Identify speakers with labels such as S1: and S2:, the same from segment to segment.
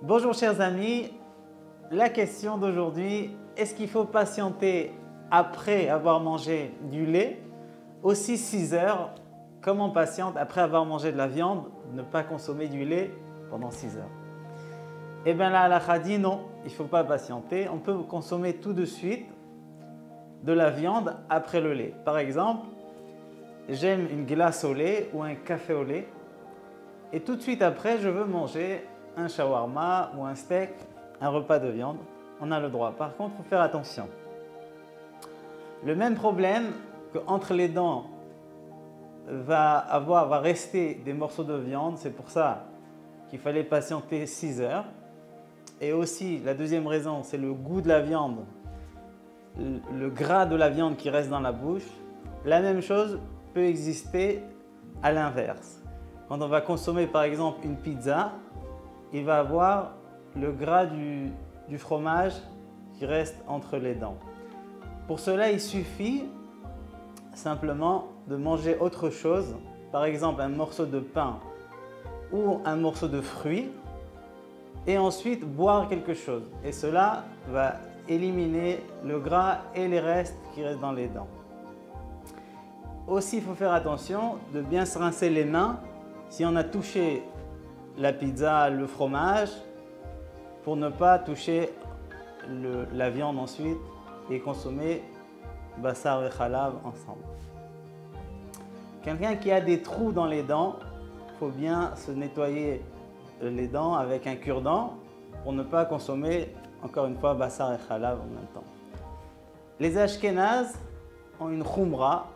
S1: Bonjour chers amis, la question d'aujourd'hui, est-ce qu'il faut patienter après avoir mangé du lait? Aussi 6 heures, comme on patiente après avoir mangé de la viande, ne pas consommer du lait pendant 6 heures? Eh bien la halakha dit non, il ne faut pas patienter, on peut consommer tout de suite de la viande après le lait. Par exemple, j'aime une glace au lait ou un café au lait et tout de suite après je veux manger un shawarma ou un steak, un repas de viande, on a le droit. Par contre, il faut faire attention. Le même problème qu'entre les dents va rester des morceaux de viande, c'est pour ça qu'il fallait patienter 6 heures. Et aussi, la deuxième raison, c'est le goût de la viande, le gras de la viande qui reste dans la bouche. La même chose peut exister à l'inverse. Quand on va consommer par exemple une pizza, il va avoir le gras du fromage qui reste entre les dents. Pour cela, il suffit simplement de manger autre chose, par exemple un morceau de pain ou un morceau de fruit, et ensuite boire quelque chose. Et cela va éliminer le gras et les restes qui restent dans les dents. Aussi, il faut faire attention de bien se rincer les mains si on a touché la pizza, le fromage, pour ne pas toucher la viande ensuite et consommer bassar et khalav ensemble. Quelqu'un qui a des trous dans les dents, il faut bien se nettoyer les dents avec un cure-dent pour ne pas consommer, encore une fois, bassar et khalav en même temps. Les Ashkénazes ont une khumra,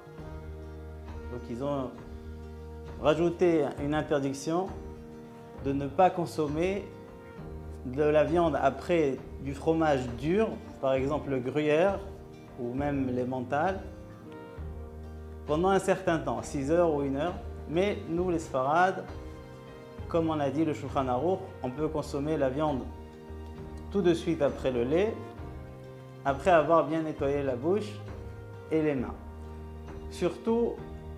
S1: donc ils ont rajouté une interdiction de ne pas consommer de la viande après du fromage dur, par exemple le gruyère ou même les mentales, pendant un certain temps, 6 heures ou 1 heure. Mais nous les Sfarades, comme on a dit le Shulchan Aruch, on peut consommer la viande tout de suite après le lait, après avoir bien nettoyé la bouche et les mains. Surtout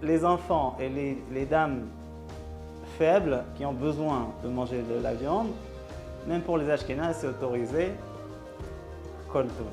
S1: les enfants et les dames faibles qui ont besoin de manger de la viande, même pour les Ashkénazes, c'est autorisé. Kol tov.